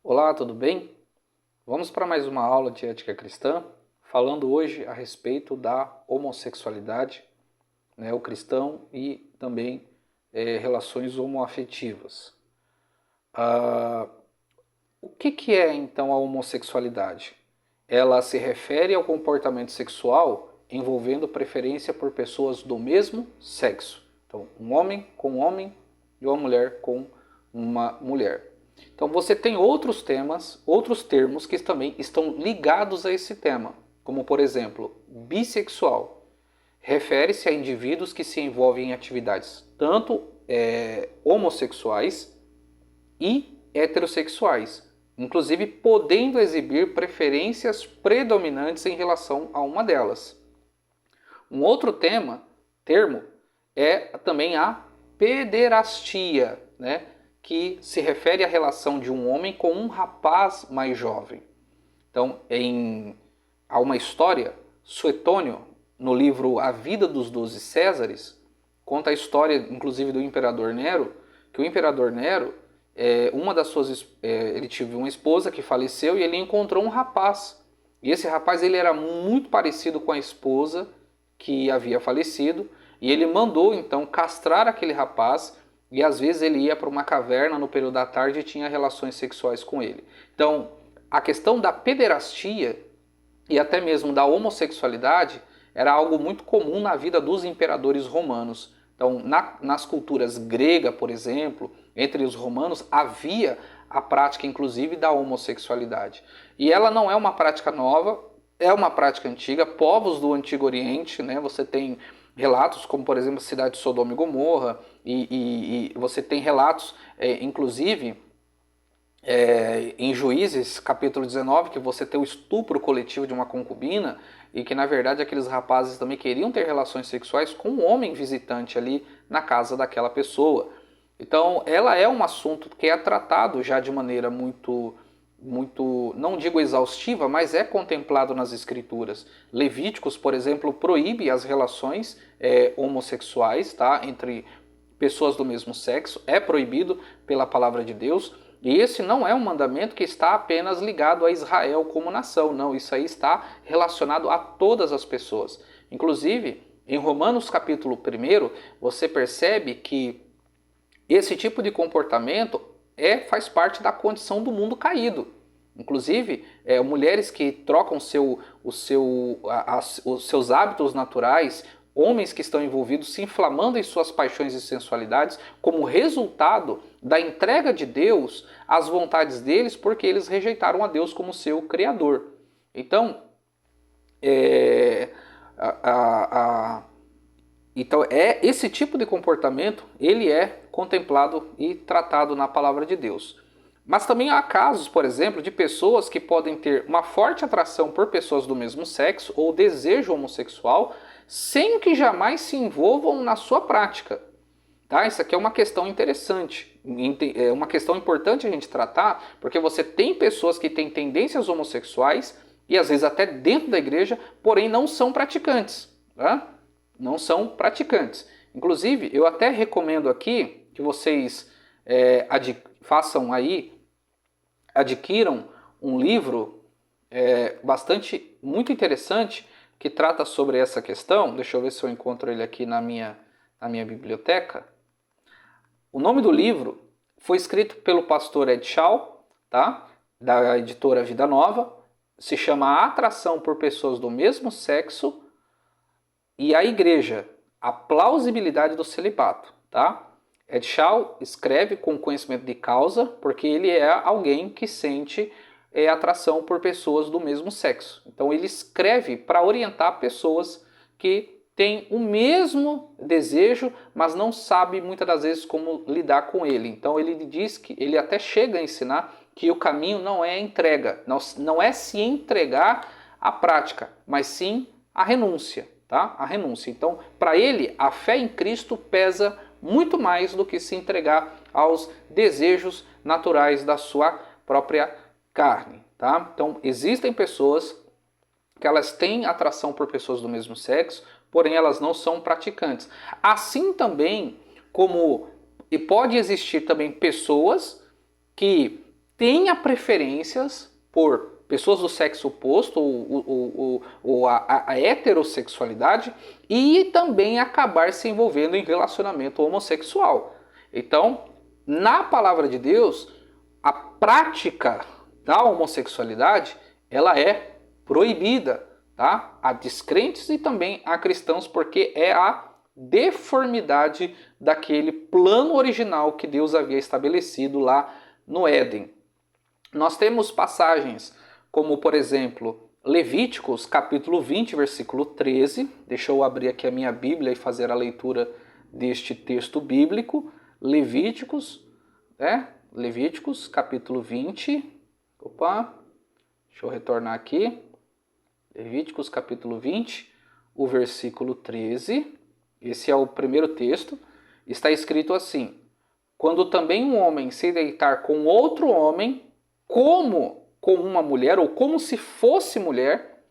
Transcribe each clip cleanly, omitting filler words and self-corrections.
Olá, tudo bem? Vamos para mais uma aula de ética cristã, falando hoje a respeito da homossexualidade, o cristão e também relações homoafetivas. O que é então a homossexualidade? Ela se refere ao comportamento sexual envolvendo preferência por pessoas do mesmo sexo. Então, um homem com um homem e uma mulher com uma mulher. Então você tem outros termos que também estão ligados a esse tema, como por exemplo, bissexual. Refere-se a indivíduos que se envolvem em atividades tanto homossexuais e heterossexuais, inclusive podendo exibir preferências predominantes em relação a uma delas. Um outro termo é também a pederastia, que se refere à relação de um homem com um rapaz mais jovem. Então, há uma história, Suetônio, no livro A Vida dos 12 Césares, conta a história, inclusive, do imperador Nero, que o imperador Nero, ele teve uma esposa que faleceu e ele encontrou um rapaz. E esse rapaz ele era muito parecido com a esposa que havia falecido, e ele mandou, então, castrar aquele rapaz. E às vezes ele ia para uma caverna no período da tarde e tinha relações sexuais com ele. Então, a questão da pederastia e até mesmo da homossexualidade era algo muito comum na vida dos imperadores romanos. Então, nas culturas grega, por exemplo, entre os romanos, havia a prática, inclusive, da homossexualidade. E ela não é uma prática nova, é uma prática antiga. Povos do Antigo Oriente, você tem relatos como, por exemplo, a cidade de Sodoma e Gomorra, e você tem relatos, inclusive, em Juízes, capítulo 19, que você tem o estupro coletivo de uma concubina, e que, na verdade, aqueles rapazes também queriam ter relações sexuais com um homem visitante ali na casa daquela pessoa. Então, ela é um assunto que é tratado já de maneira muito, não digo exaustiva, mas é contemplado nas escrituras. Levíticos, por exemplo, proíbe as relações homossexuais, entre pessoas do mesmo sexo, é proibido pela palavra de Deus. E esse não é um mandamento que está apenas ligado a Israel como nação, não, isso aí está relacionado a todas as pessoas. Inclusive, em Romanos capítulo 1, você percebe que esse tipo de comportamento faz parte da condição do mundo caído. Inclusive, mulheres que trocam os seus hábitos naturais, homens que estão envolvidos se inflamando em suas paixões e sensualidades como resultado da entrega de Deus às vontades deles, porque eles rejeitaram a Deus como seu Criador. Então, esse tipo de comportamento, ele é contemplado e tratado na palavra de Deus. Mas também há casos, por exemplo, de pessoas que podem ter uma forte atração por pessoas do mesmo sexo ou desejo homossexual, sem que jamais se envolvam na sua prática. Isso aqui é uma questão interessante, é uma questão importante a gente tratar, porque você tem pessoas que têm tendências homossexuais, e às vezes até dentro da igreja, porém não são praticantes. Não são praticantes. Inclusive, eu até recomendo aqui que vocês adquiram um livro muito interessante que trata sobre essa questão. Deixa eu ver se eu encontro ele aqui na minha biblioteca. O nome do livro foi escrito pelo pastor Ed Shaw, da editora Vida Nova. Se chama A Atração por Pessoas do Mesmo Sexo e a Igreja, a Plausibilidade do Celibato. Ed Shaw escreve com conhecimento de causa, porque ele é alguém que sente atração por pessoas do mesmo sexo. Então ele escreve para orientar pessoas que têm o mesmo desejo, mas não sabe muitas das vezes como lidar com ele. Então ele diz que ele até chega a ensinar que o caminho não é a entrega, não é se entregar à prática, mas sim a renúncia. A renúncia. Então, para ele, a fé em Cristo pesa muito mais do que se entregar aos desejos naturais da sua própria carne. Então, existem pessoas que elas têm atração por pessoas do mesmo sexo, porém elas não são praticantes. Assim também como pode existir também pessoas que tenha preferências por pessoas do sexo oposto ou a heterossexualidade e também acabar se envolvendo em relacionamento homossexual. Então, na palavra de Deus, a prática da homossexualidade ela é proibida, tá? A descrentes e também a cristãos, porque é a deformidade daquele plano original que Deus havia estabelecido lá no Éden. Nós temos passagens como, por exemplo, Levíticos, capítulo 20, versículo 13. Deixa eu abrir aqui a minha Bíblia e fazer a leitura deste texto bíblico. Levíticos, Levíticos, capítulo 20. Deixa eu retornar aqui. Levíticos, capítulo 20, o versículo 13. Esse é o primeiro texto. Está escrito assim: quando também um homem se deitar com outro homem, como com uma mulher, ou como se fosse mulher,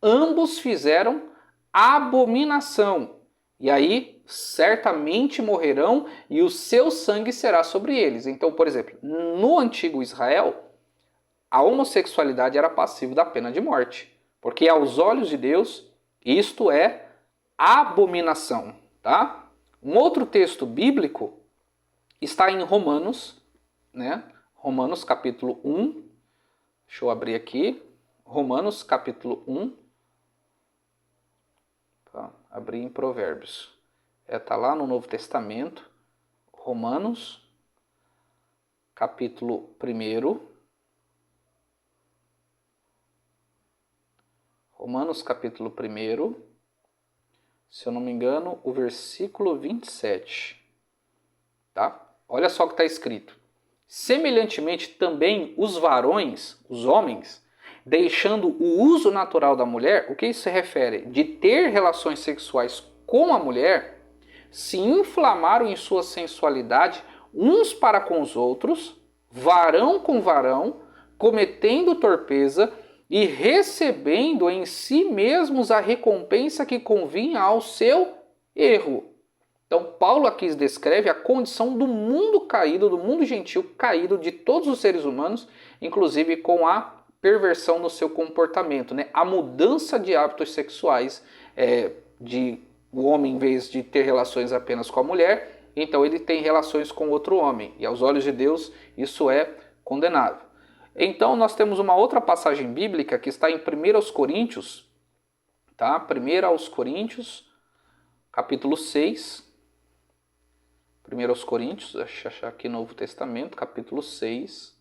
ambos fizeram abominação. E aí, certamente morrerão, e o seu sangue será sobre eles. Então, por exemplo, no antigo Israel, a homossexualidade era passivo da pena de morte. Porque aos olhos de Deus, isto é abominação, tá? Um outro texto bíblico está em Romanos, né? Romanos capítulo 1. Deixa eu abrir aqui. Romanos capítulo 1. Abri em Provérbios. Está lá no Novo Testamento. Romanos capítulo 1. Romanos capítulo 1. Se eu não me engano, o versículo 27. Tá? Olha só o que está escrito. Semelhantemente também os varões, os homens, deixando o uso natural da mulher, o que isso se refere? De ter relações sexuais com a mulher, se inflamaram em sua sensualidade uns para com os outros, varão com varão, cometendo torpeza e recebendo em si mesmos a recompensa que convinha ao seu erro. Então, Paulo aqui descreve a condição do mundo caído, do mundo gentil caído, de todos os seres humanos, inclusive com a perversão no seu comportamento, né? A mudança de hábitos sexuais, de o homem, em vez de ter relações apenas com a mulher, então ele tem relações com outro homem. E aos olhos de Deus, isso é condenável. Então, nós temos uma outra passagem bíblica que está em 1 Coríntios, tá? 1 Coríntios, capítulo 6. 1 Coríntios, deixa eu achar aqui Novo Testamento, capítulo 6.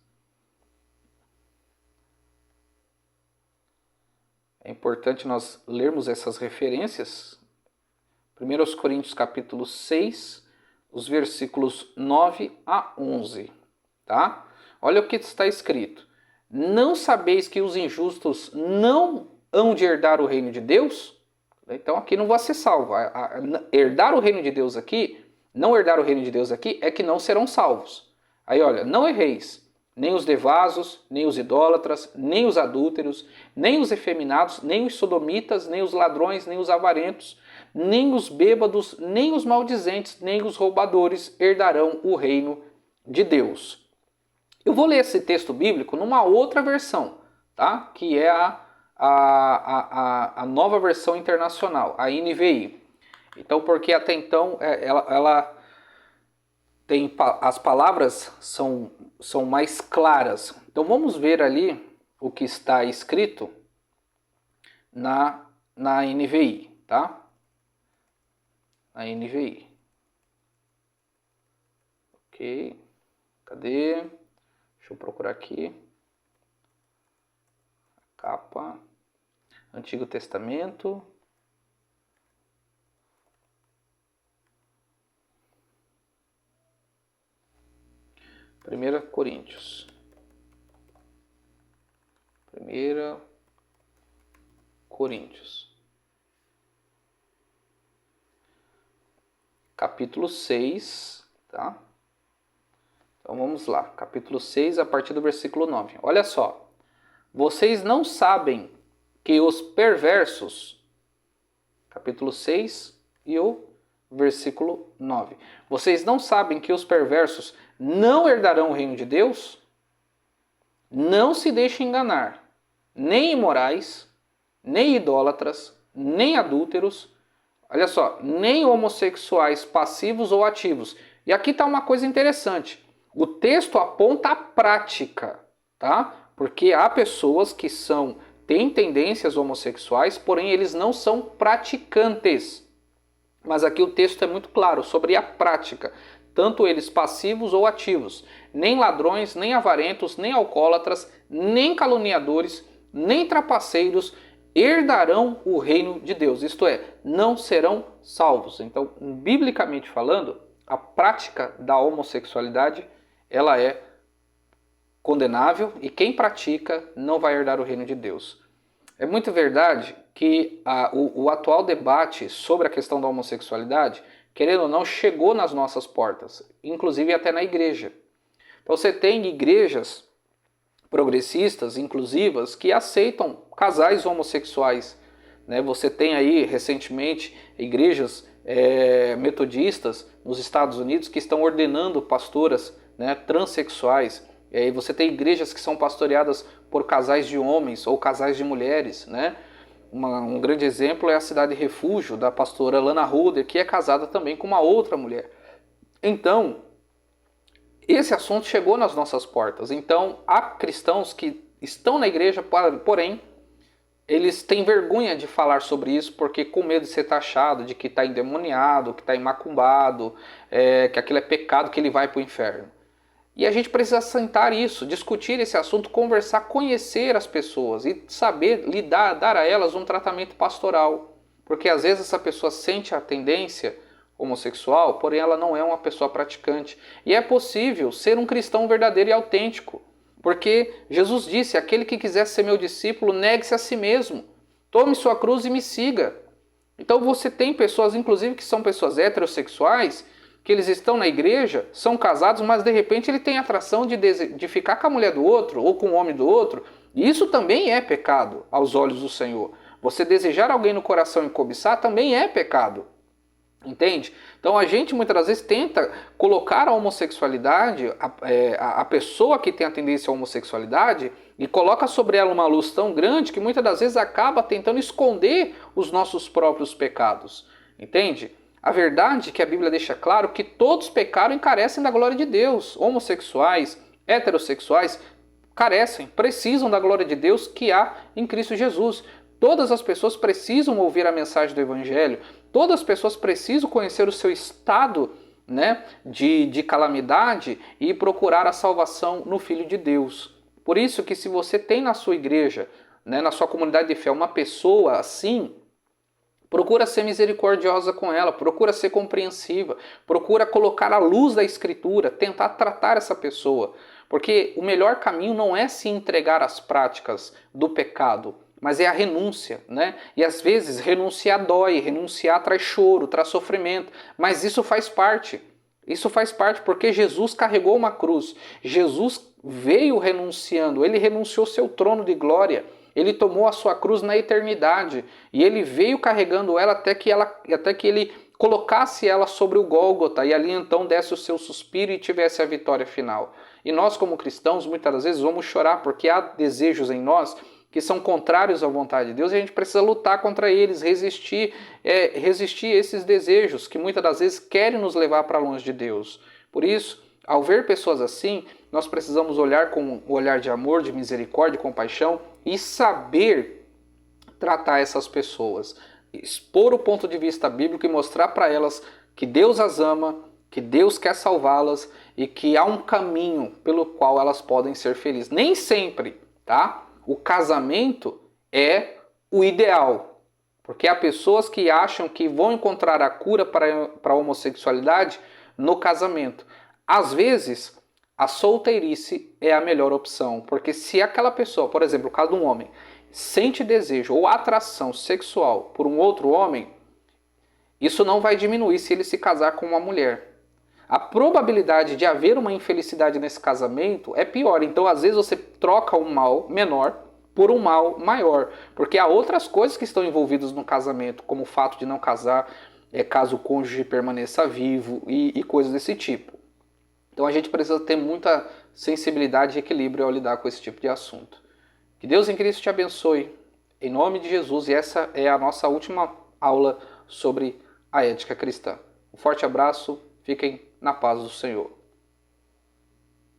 É importante nós lermos essas referências. 1 Coríntios, capítulo 6, os versículos 9 a 11. Tá? Olha o que está escrito. Não sabeis que os injustos não hão de herdar o reino de Deus? Então aqui não vai ser salvo. Herdar o reino de Deus aqui... Não herdar o reino de Deus aqui é que não serão salvos. Aí olha, não erreis, nem os devasos, nem os idólatras, nem os adúlteros, nem os efeminados, nem os sodomitas, nem os ladrões, nem os avarentos, nem os bêbados, nem os maldizentes, nem os roubadores herdarão o reino de Deus. Eu vou ler esse texto bíblico numa outra versão, tá? Que é a nova versão internacional, a NVI. Então, porque até então ela tem as palavras são mais claras. Então, vamos ver ali o que está escrito na NVI, tá? Na NVI. Ok. Cadê? Deixa eu procurar aqui. Capa. Antigo Testamento. 1 Coríntios. 1 Coríntios. Capítulo 6, tá? Então vamos lá. Capítulo 6, a partir do versículo 9. Olha só. Vocês não sabem que os perversos... Capítulo 6 e o versículo 9. Vocês não sabem que os perversos não herdarão o reino de Deus? Não se deixe enganar, nem imorais, nem idólatras, nem adúlteros, olha só, nem homossexuais passivos ou ativos. E aqui está uma coisa interessante. O texto aponta a prática, tá? Porque há pessoas que têm tendências homossexuais, porém eles não são praticantes. Mas aqui o texto é muito claro sobre a prática, tanto eles passivos ou ativos. Nem ladrões, nem avarentos, nem alcoólatras, nem caluniadores, nem trapaceiros herdarão o reino de Deus. Isto é, não serão salvos. Então, biblicamente falando, a prática da homossexualidade, ela é condenável e quem pratica não vai herdar o reino de Deus. É muito verdade que o atual debate sobre a questão da homossexualidade, querendo ou não, chegou nas nossas portas, inclusive até na igreja. Então você tem igrejas progressistas, inclusivas, que aceitam casais homossexuais. Você tem aí, recentemente, igrejas metodistas nos Estados Unidos que estão ordenando pastoras transexuais. E você tem igrejas que são pastoreadas por casais de homens ou casais de mulheres. Um grande exemplo é a Cidade Refúgio, da pastora Lana Ruder, que é casada também com uma outra mulher. Então, esse assunto chegou nas nossas portas. Então, há cristãos que estão na igreja, porém, eles têm vergonha de falar sobre isso, porque com medo de ser taxado, de que está endemoniado, que está imacumbado, que aquilo é pecado, que ele vai para o inferno. E a gente precisa sentar isso, discutir esse assunto, conversar, conhecer as pessoas e saber lidar, dar a elas um tratamento pastoral. Porque às vezes essa pessoa sente a tendência homossexual, porém ela não é uma pessoa praticante. E é possível ser um cristão verdadeiro e autêntico. Porque Jesus disse, aquele que quiser ser meu discípulo, negue-se a si mesmo. Tome sua cruz e me siga. Então você tem pessoas, inclusive que são pessoas heterossexuais, que eles estão na igreja, são casados, mas de repente ele tem atração de ficar com a mulher do outro ou com o homem do outro. E isso também é pecado aos olhos do Senhor. Você desejar alguém no coração e cobiçar também é pecado. Entende? Então a gente muitas das vezes tenta colocar a homossexualidade, a pessoa que tem a tendência à homossexualidade, e coloca sobre ela uma luz tão grande que muitas das vezes acaba tentando esconder os nossos próprios pecados. Entende? A verdade é que a Bíblia deixa claro que todos pecaram e carecem da glória de Deus. Homossexuais, heterossexuais, carecem, precisam da glória de Deus que há em Cristo Jesus. Todas as pessoas precisam ouvir a mensagem do Evangelho. Todas as pessoas precisam conhecer o seu estado de calamidade e procurar a salvação no Filho de Deus. Por isso que se você tem na sua igreja, na sua comunidade de fé, uma pessoa assim, procura ser misericordiosa com ela, procura ser compreensiva, procura colocar a luz da Escritura, tentar tratar essa pessoa. Porque o melhor caminho não é se entregar às práticas do pecado, mas é a renúncia, E às vezes renunciar dói, renunciar traz choro, traz sofrimento, mas isso faz parte. Isso faz parte porque Jesus carregou uma cruz. Jesus veio renunciando, ele renunciou seu trono de glória. Ele tomou a sua cruz na eternidade e ele veio carregando ela até que ele colocasse ela sobre o Gólgota e ali então desse o seu suspiro e tivesse a vitória final. E nós como cristãos muitas das vezes vamos chorar porque há desejos em nós que são contrários à vontade de Deus e a gente precisa lutar contra eles, resistir esses desejos que muitas das vezes querem nos levar para longe de Deus. Por isso, ao ver pessoas assim, nós precisamos olhar com um olhar de amor, de misericórdia, de compaixão e saber tratar essas pessoas. Expor o ponto de vista bíblico e mostrar para elas que Deus as ama, que Deus quer salvá-las e que há um caminho pelo qual elas podem ser felizes. Nem sempre, tá? O casamento é o ideal. Porque há pessoas que acham que vão encontrar a cura para a homossexualidade no casamento. Às vezes, a solteirice é a melhor opção, porque se aquela pessoa, por exemplo, no caso de um homem, sente desejo ou atração sexual por um outro homem, isso não vai diminuir se ele se casar com uma mulher. A probabilidade de haver uma infelicidade nesse casamento é pior. Então, às vezes, você troca um mal menor por um mal maior, porque há outras coisas que estão envolvidas no casamento, como o fato de não casar, caso o cônjuge permaneça vivo e coisas desse tipo. Então a gente precisa ter muita sensibilidade e equilíbrio ao lidar com esse tipo de assunto. Que Deus em Cristo te abençoe, em nome de Jesus, e essa é a nossa última aula sobre a ética cristã. Um forte abraço, fiquem na paz do Senhor.